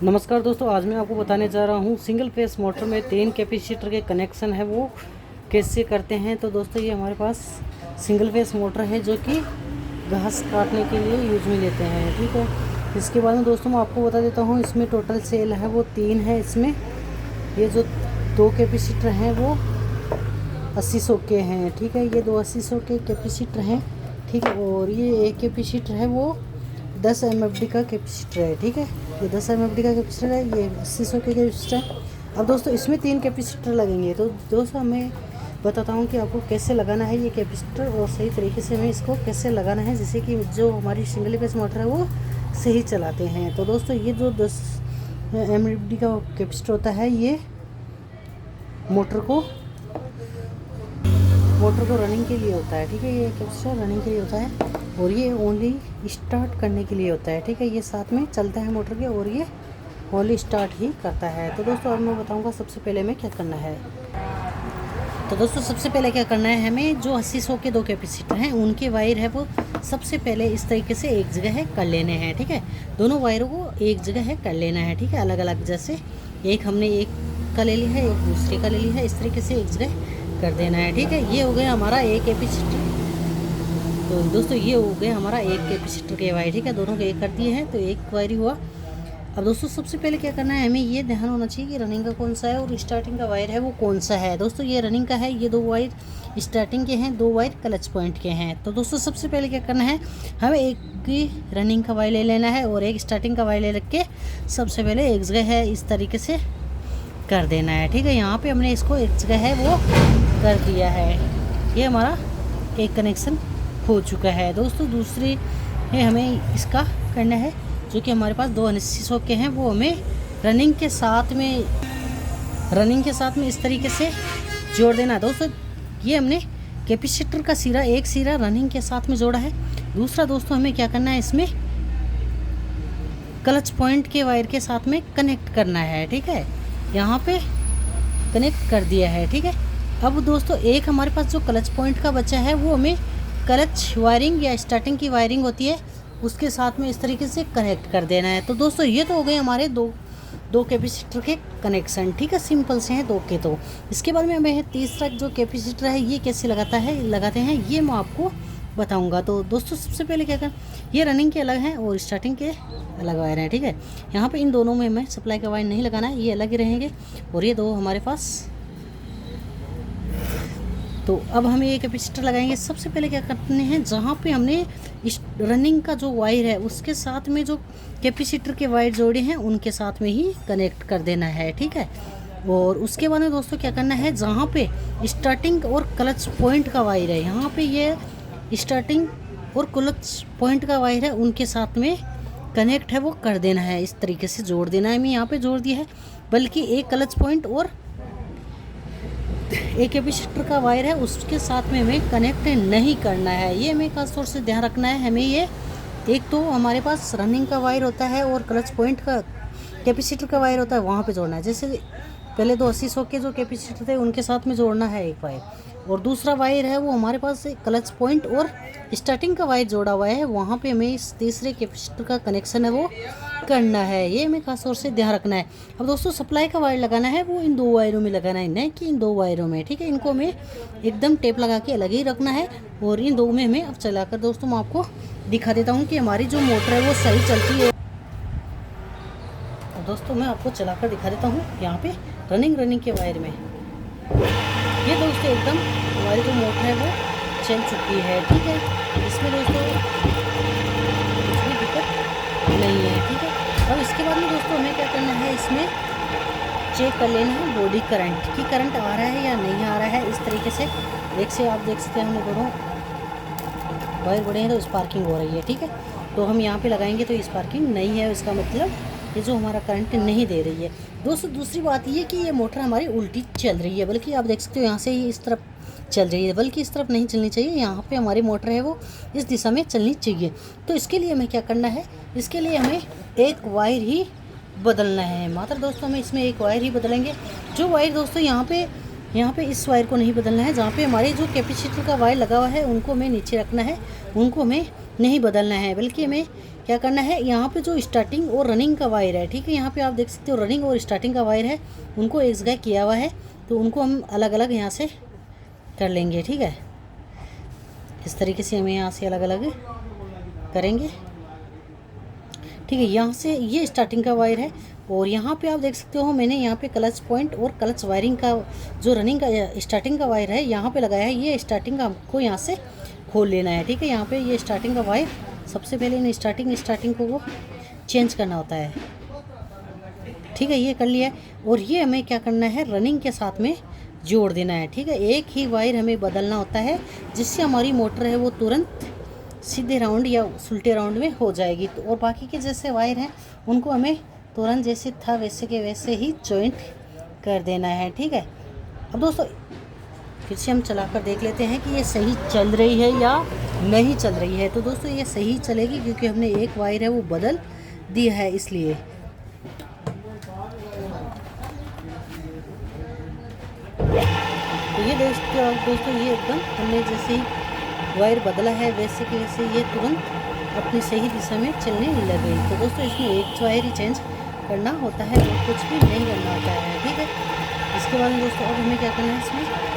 नमस्कार दोस्तों, आज मैं आपको बताने जा रहा हूँ सिंगल फेस मोटर में 3 कैपेसिटर के कनेक्शन है वो कैसे करते हैं। तो दोस्तों ये हमारे पास सिंगल फेस मोटर है जो कि घास काटने के लिए यूज में लेते हैं, ठीक है। इसके बाद में दोस्तों मैं आपको बता देता हूँ, इसमें टोटल सेल है वो 3 है। इसमें ये जो 2 कैपेसिटर हैं वो 80-100 के हैं, ठीक है। ये 2 80-100 के कैपेसिटर हैं, ठीक है। और ये एक कैपेसिटर है वो 10 MFD का कैपेसिटर है, ठीक है। ये 10 MFD का कैपेसिटर है, ये 80-100 के कैपेसिटर है। अब दोस्तों इसमें 3 कैपेसिटर लगेंगे। तो दोस्तों मैं बताता हूँ कि आपको कैसे लगाना है ये कैपेसिटर और सही तरीके से हमें इसको कैसे लगाना है, जिससे कि जो हमारी सिंगल फेस मोटर है वो सही चलाते हैं। तो दोस्तों ये जो 10 MFD का कैपेसिटर होता है, ये मोटर को रनिंग के लिए होता है, ठीक है। ये कैपेसिटर रनिंग के लिए होता है और ये ओनली स्टार्ट करने के लिए होता है, ठीक है। ये साथ में चलता है मोटर के और ये ओनली स्टार्ट ही करता है। तो दोस्तों अब मैं बताऊंगा सबसे पहले हमें क्या करना है। तो दोस्तों सबसे पहले क्या करना है, हमें जो 80-100 के 2 कैपेसिटर हैं उनके वायर है वो सबसे पहले इस तरीके से एक जगह है कर लेने हैं, ठीक है। दोनों वायरों को एक जगह है कर लेना है, ठीक है, अलग अलग। जैसे एक हमने एक का ले लिया है, एक दूसरे का ले लिया है, इस तरीके से एक जगह कर देना है, ठीक है। ये हो गया हमारा एक कैपेसिटर। तो दोस्तों ये हो गया हमारा एक कैपेसिटर के वायर, ठीक है। दोनों के एक कर दिए हैं तो एक वायर ही हुआ। अब दोस्तों सबसे पहले क्या करना है, हमें ये ध्यान होना चाहिए कि रनिंग का कौन सा है और स्टार्टिंग का वायर है वो कौन सा है। दोस्तों ये रनिंग का है, ये 2 वायर स्टार्टिंग के हैं, 2 वायर क्लच पॉइंट के हैं। तो दोस्तों सबसे पहले क्या करना है, हमें एक की रनिंग का वायर ले लेना है और एक स्टार्टिंग का वायर ले रख के सबसे पहले एक जगह है इस तरीके से कर देना है, ठीक है। यहाँ पे हमने इसको एक जगह है वो कर दिया है। ये हमारा एक कनेक्शन हो चुका है। दोस्तों दूसरी है हमें इसका करना है, जो कि हमारे पास 2 80-100 के हैं, वो हमें रनिंग के साथ में इस तरीके से जोड़ देना है। दोस्तों ये हमने कैपेसिटर का सिरा एक सिरा रनिंग के साथ में जोड़ा है। दूसरा दोस्तों हमें क्या करना है, इसमें क्लच पॉइंट के वायर के साथ में कनेक्ट करना है, ठीक है। यहाँ पे कनेक्ट कर दिया है, ठीक है। अब दोस्तों एक हमारे पास जो क्लच पॉइंट का बचा है वो हमें क्लच वायरिंग या स्टार्टिंग की वायरिंग होती है उसके साथ में इस तरीके से कनेक्ट कर देना है। तो दोस्तों ये तो हो गए हमारे दो कैपेसिटर के कनेक्शन, ठीक है। सिंपल से हैं 2 के। तो इसके बाद में हमें तीसरा जो कैपेसिटर है ये कैसे लगाते हैं ये मैं आपको बताऊंगा। तो दोस्तों सबसे पहले क्या कर, ये रनिंग के अलग हैं और स्टार्टिंग के अलग वायर हैं, ठीक है। यहाँ पे इन दोनों में हमें सप्लाई का वायर नहीं लगाना है, ये अलग ही रहेंगे और ये 2 हमारे पास। तो अब हमें ये कैपेसिटर लगाएंगे। सबसे पहले क्या करते हैं, जहाँ पे हमने रनिंग का जो वायर है उसके साथ में जो कैपेसिटर के वायर जोड़े हैं उनके साथ में ही कनेक्ट कर देना है, ठीक है। और उसके बाद में दोस्तों क्या करना है, जहाँ पे स्टार्टिंग और क्लच पॉइंट का वायर है, यहाँ पे ये स्टार्टिंग और क्लच पॉइंट का वायर है उनके साथ में कनेक्ट है वो कर देना है, इस तरीके से जोड़ देना है। मैं यहाँ पे जोड़ दिया है, बल्कि एक क्लच पॉइंट और एक कैपेसिटर का वायर है उसके साथ में हमें कनेक्ट नहीं करना है। ये हमें खास तौर से ध्यान रखना है। हमें ये एक तो हमारे पास रनिंग का वायर होता है और क्लच पॉइंट का कैपेसिटर का वायर होता है, वहाँ पे जोड़ना है। जैसे पहले 2 80-100 के जो कैपेसिटर थे उनके साथ में जोड़ना है एक वायर, और दूसरा वायर है वो हमारे पास क्लच पॉइंट और स्टार्टिंग का वायर जोड़ा हुआ है, वहाँ पे हमें इस तीसरे कैपेसिटर का कनेक्शन है वो करना है। ये हमें खास तौर से ध्यान रखना है। अब दोस्तों सप्लाई का वायर लगाना है वो इन 2 वायरों में लगाना है, नहीं कि इन 2 वायरों में, ठीक है। इनको हमें एकदम टेप लगा के अलग ही रखना है और इन 2 में हमें अब चलाकर दोस्तों मैं आपको दिखा देता हूँ कि हमारी जो मोटर है वो सही चलती है। तो दोस्तों मैं आपको चलाकर दिखा देता हूँ यहाँ पे रनिंग के वायर में। ये दोस्तों एकदम हमारी जो मोटर है वो चल चुकी है, ठीक है। इसमें दोस्तों कुछ भी दिक्कत नहीं है, ठीक है। अब इसके बाद में दोस्तों हमें क्या करना है, इसमें चेक कर लेना है बॉडी करंट कि करंट आ रहा है या नहीं आ रहा है। इस तरीके से आप देख सकते हैं, हमने दोनों वायर बड़े हैं तो स्पार्किंग हो रही है, ठीक है। तो हम यहाँ पे लगाएंगे तो स्पार्किंग नहीं है, इसका मतलब ये जो हमारा करंट नहीं दे रही है। दोस्तों दूसरी बात ये कि ये मोटर हमारी उल्टी चल रही है, बल्कि आप देख सकते हो यहाँ से ही इस तरफ चल रही है, बल्कि इस तरफ नहीं चलनी चाहिए। यहाँ पे हमारी मोटर है वो इस दिशा में चलनी चाहिए। तो इसके लिए हमें क्या करना है, इसके लिए हमें एक वायर ही बदलना है। मात्र दोस्तों हमें इसमें एक वायर ही बदलेंगे। जो वायर दोस्तों यहाँ पे इस वायर को नहीं बदलना है, जहाँ पे हमारे जो कैपेसिटर का वायर लगा हुआ है उनको हमें नीचे रखना है, उनको हमें नहीं बदलना है, बल्कि हमें क्या करना है, यहाँ पे जो स्टार्टिंग और रनिंग का वायर है, ठीक है, यहाँ पे आप देख सकते हो रनिंग और स्टार्टिंग का वायर है, उनको एक जगह किया हुआ है, तो उनको हम अलग अलग यहाँ से कर लेंगे। ठीक है, इस तरीके से हम यहाँ से अलग अलग करेंगे। ठीक है, यहाँ से ये स्टार्टिंग का वायर है, और यहाँ पे आप देख सकते हो मैंने यहाँ पे क्लच पॉइंट और क्लच वायरिंग का जो रनिंग का स्टार्टिंग का वायर है यहाँ पे लगाया है। ये स्टार्टिंग का हमको यहाँ से खोल लेना है। ठीक है, यहाँ पे ये स्टार्टिंग का वायर सबसे पहले इन स्टार्टिंग को वो चेंज करना होता है। ठीक है, ये कर लिया है, और ये हमें क्या करना है, रनिंग के साथ में जोड़ देना है। ठीक है, एक ही वायर हमें बदलना होता है, जिससे हमारी मोटर है वो तुरंत सीधे राउंड या उल्टे राउंड में हो जाएगी। तो और बाकी के जैसे वायर हैं उनको हमें तुरंत जैसे था वैसे के वैसे ही जॉइंट कर देना है। ठीक है, अब दोस्तों फिर से हम चला कर देख लेते हैं कि ये सही चल रही है या नहीं चल रही है। तो दोस्तों ये सही चलेगी क्योंकि हमने एक वायर है वो बदल दिया है, इसलिए। तो ये दोस्तों ये एकदम हमने जैसे ही वायर बदला है वैसे के वैसे ये तुरंत अपनी सही दिशा में चलने लगे। तो दोस्तों इसमें एक वायर ही चेंज करना होता है और कुछ भी नहीं करना होता है। ठीक है, इसके बाद दोस्तों अब हमें क्या करना है इसमें,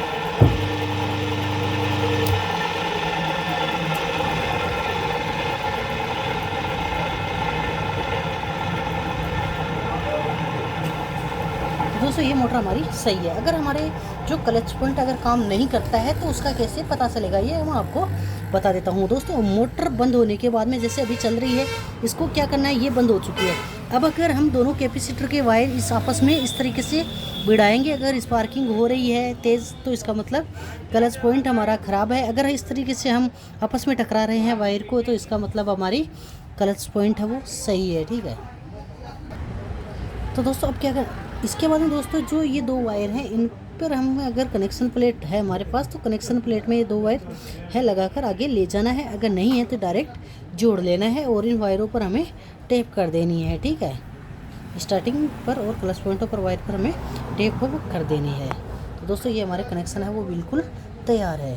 दोस्तों ये मोटर हमारी सही है। अगर हमारे जो क्लच पॉइंट अगर काम नहीं करता है तो उसका कैसे पता चलेगा, ये मैं आपको बता देता हूँ। दोस्तों मोटर बंद होने के बाद में जैसे अभी चल रही है, इसको क्या करना है, ये बंद हो चुकी है। अब अगर हम दोनों कैपेसिटर के वायर इस आपस में इस तरीके से भिड़ाएंगे, अगर स्पार्किंग हो रही है तेज़, तो इसका मतलब क्लच पॉइंट हमारा ख़राब है। अगर इस तरीके से हम आपस में टकरा रहे हैं वायर को, तो इसका मतलब हमारी क्लच पॉइंट है वो सही है। ठीक है, तो दोस्तों अब क्या कर, इसके बाद में दोस्तों जो ये दो वायर हैं इन पर हम अगर कनेक्शन प्लेट है हमारे पास, तो कनेक्शन प्लेट में ये दो वायर है लगाकर आगे ले जाना है। अगर नहीं है तो डायरेक्ट जोड़ लेना है और इन वायरों पर हमें टेप कर देनी है। ठीक है, स्टार्टिंग पर और क्लच पॉइंटों पर वायर पर हमें टेप कर देनी है। तो दोस्तों ये हमारे कनेक्शन है वो बिल्कुल तैयार है।